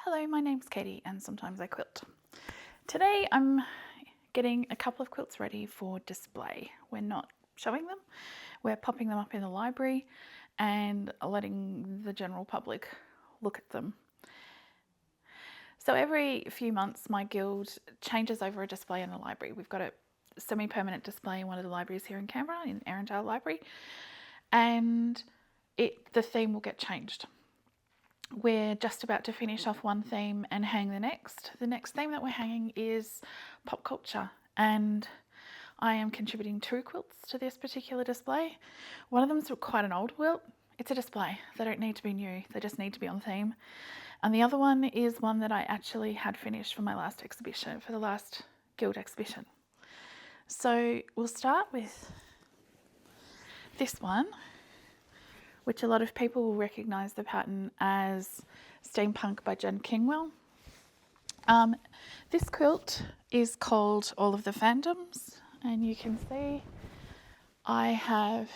Hello, my name's Katie and sometimes I quilt. Today I'm getting a couple of quilts ready for display. We're not showing them, we're popping them up in the library and letting the general public look at them. So every few months my guild changes over a display in the library. We've got a semi-permanent display in one of the libraries here in Canberra, in Arundel Library, and the theme will get changed. We're just about to finish off one theme and hang the next. The next theme that we're hanging is pop culture, and I am contributing 2 quilts to this particular display. One of them's quite an old quilt. It's a display. They don't need to be new. They just need to be on theme. And the other one is one that I actually had finished for my last exhibition, for the last guild exhibition. So we'll start with this one, which a lot of people will recognise the pattern as Steampunk by Jen Kingwell. This quilt is called All of the Fandoms, and you can see I have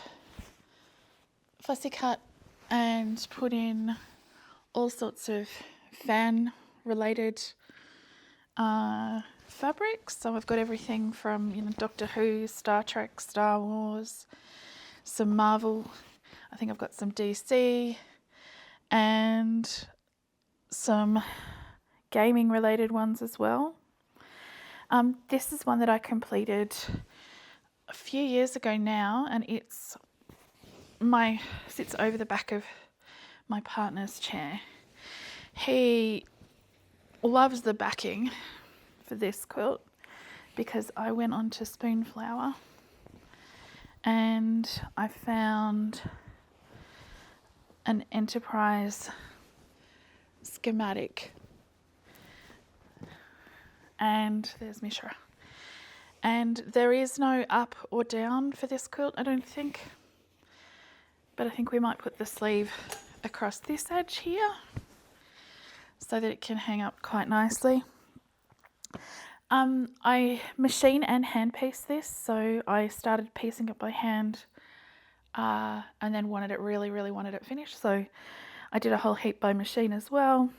fussy cut and put in all sorts of fan related fabrics. So I've got everything from Doctor Who, Star Trek, Star Wars, some Marvel. I think I've got some DC and some gaming related ones as well. This is one that I completed a few years ago now, and it sits over the back of my partner's chair. He loves the backing for this quilt because I went on to Spoonflower and I found an enterprise schematic, and there's Mishra, and there is no up or down for this quilt, I don't think, but I think we might put the sleeve across this edge here so that it can hang up quite nicely. I machine and hand piece this, so I started piecing it by hand and then really wanted it finished, so I did a whole heap by machine as well.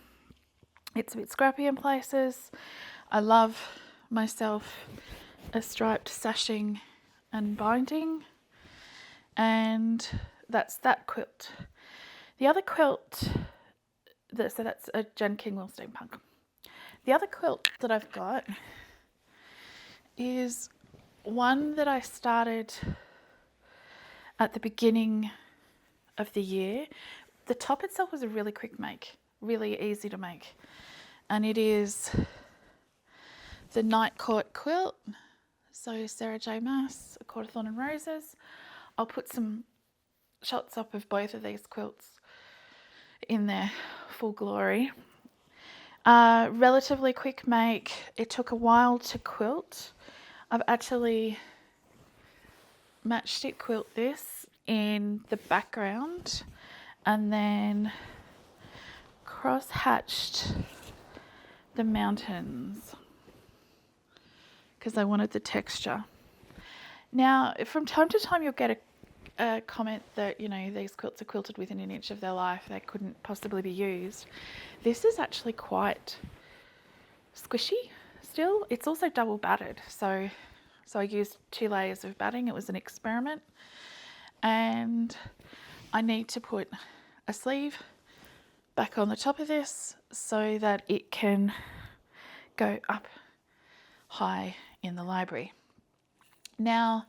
It's a bit scrappy in places. I love myself a striped sashing and binding, and that's that quilt. The other quilt, so that's a Jen Kingwell Steampunk. The other quilt that I've got is one that I started at the beginning of the year. The top itself was a really quick make, really easy to make, and it is the Night Court Quilt. So Sarah J. Maas, A Court of Thorn and Roses. I'll put some shots up of both of these quilts in their full glory. Relatively quick make. It took a while to quilt. I've actually match stick quilt this in the background and then cross hatched the mountains because I wanted the texture. Now, from time to time you'll get a comment that, these quilts are quilted within an inch of their life, they couldn't possibly be used. This is actually quite squishy still. It's also double batted, so I used 2 layers of batting. It was an experiment, and I need to put a sleeve back on the top of this so that it can go up high in the library. Now,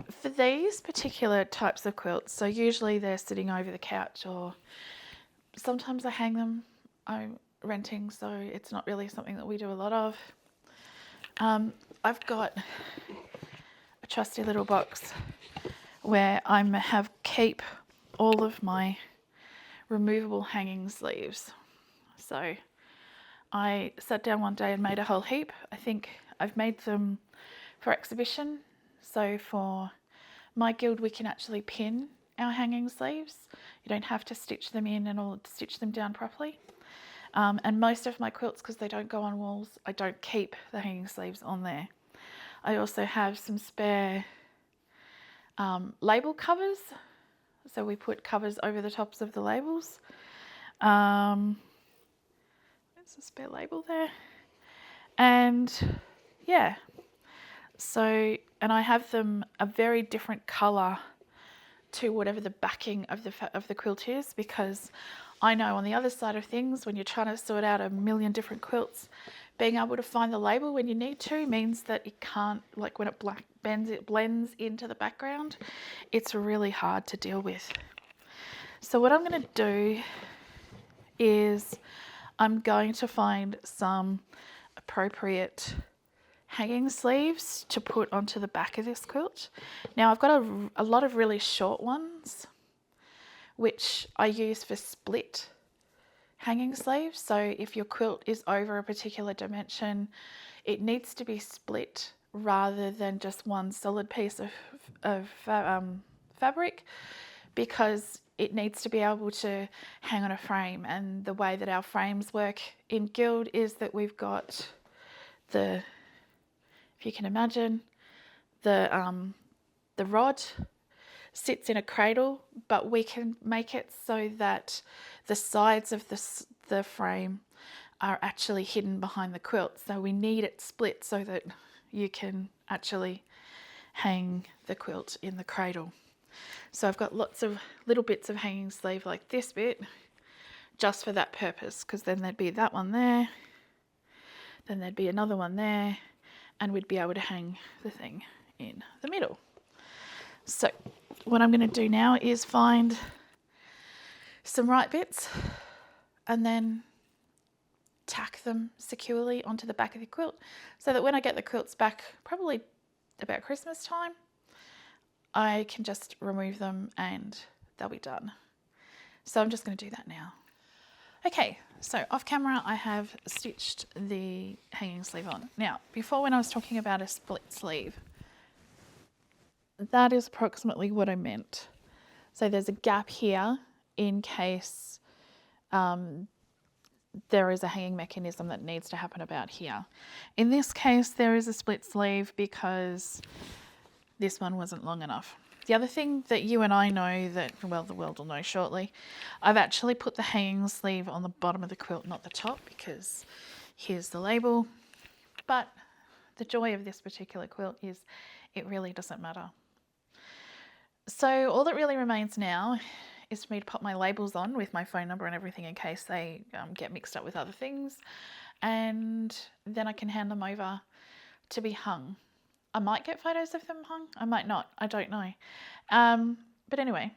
for these particular types of quilts, so usually they're sitting over the couch, or sometimes I hang them. I'm renting, so it's not really something that we do a lot of. I've got a trusty little box where I keep all of my removable hanging sleeves. So I sat down one day and made a whole heap. I think I've made them for exhibition. So for my guild, we can actually pin our hanging sleeves. You don't have to stitch them in or stitch them down properly. And most of my quilts, because they don't go on walls, I don't keep the hanging sleeves on there. I also have some spare label covers. So we put covers over the tops of the labels. There's a spare label there. And yeah, so, and I have them a very different colour to whatever the backing of the quilt is, because I know on the other side of things, when you're trying to sort out a million different quilts, being able to find the label when you need to means that it can't, like when it blends into the background, it's really hard to deal with. So what I'm going to do is I'm going to find some appropriate hanging sleeves to put onto the back of this quilt. Now I've got a lot of really short ones which I use for split hanging sleeves. So if your quilt is over a particular dimension, it needs to be split rather than just one solid piece of fabric, because it needs to be able to hang on a frame. And the way that our frames work in Guild is that we've got the, if you can imagine, the rod sits in a cradle, but we can make it so that the sides of the frame are actually hidden behind the quilt. So we need it split so that you can actually hang the quilt in the cradle. So I've got lots of little bits of hanging sleeve like this bit just for that purpose, because then there'd be that one there, then there'd be another one there, and we'd be able to hang the thing in the middle. So what I'm going to do now is find some right bits and then tack them securely onto the back of the quilt, so that when I get the quilts back, probably about Christmas time, I can just remove them and they'll be done. So I'm just going to do that now. Okay, so off camera I have stitched the hanging sleeve on. Now, before, when I was talking about a split sleeve, that is approximately what I meant. So there's a gap here in case there is a hanging mechanism that needs to happen about here. In this case, there is a split sleeve because this one wasn't long enough. The other thing that you and I know, that, well, the world will know shortly, I've actually put the hanging sleeve on the bottom of the quilt, not the top, because here's the label. But the joy of this particular quilt is it really doesn't matter. So all that really remains now is for me to pop my labels on with my phone number and everything in case they get mixed up with other things, and then I can hand them over to be hung. I might get photos of them hung, I might not, I don't know. But anyway,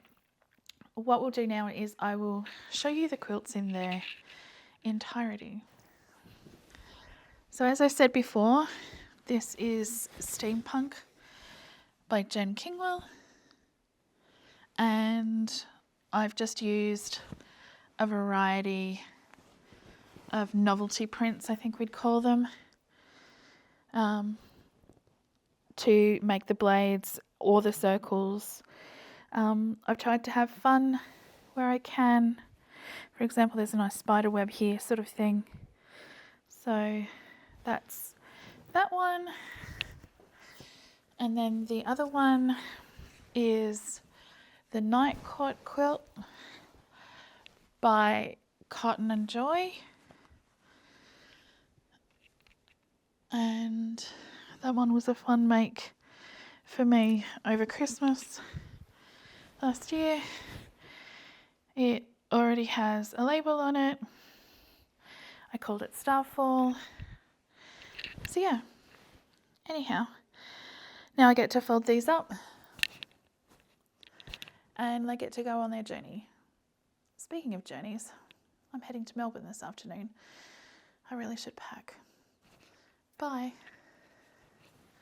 what we'll do now is I will show you the quilts in their entirety. So as I said before, this is Steampunk by Jen Kingwell, and I've just used a variety of novelty prints, I think we'd call them, to make the blades or the circles. I've tried to have fun where I can. For example, there's a nice spider web here, sort of thing. So that's that one. And then the other one is the Night Court Quilt by Cotton and Joy. And that one was a fun make for me over Christmas last year. It already has a label on it. I called it Starfall. So yeah, anyhow, now I get to fold these up and they get to go on their journey. Speaking of journeys, I'm heading to Melbourne this afternoon. I really should pack. Bye.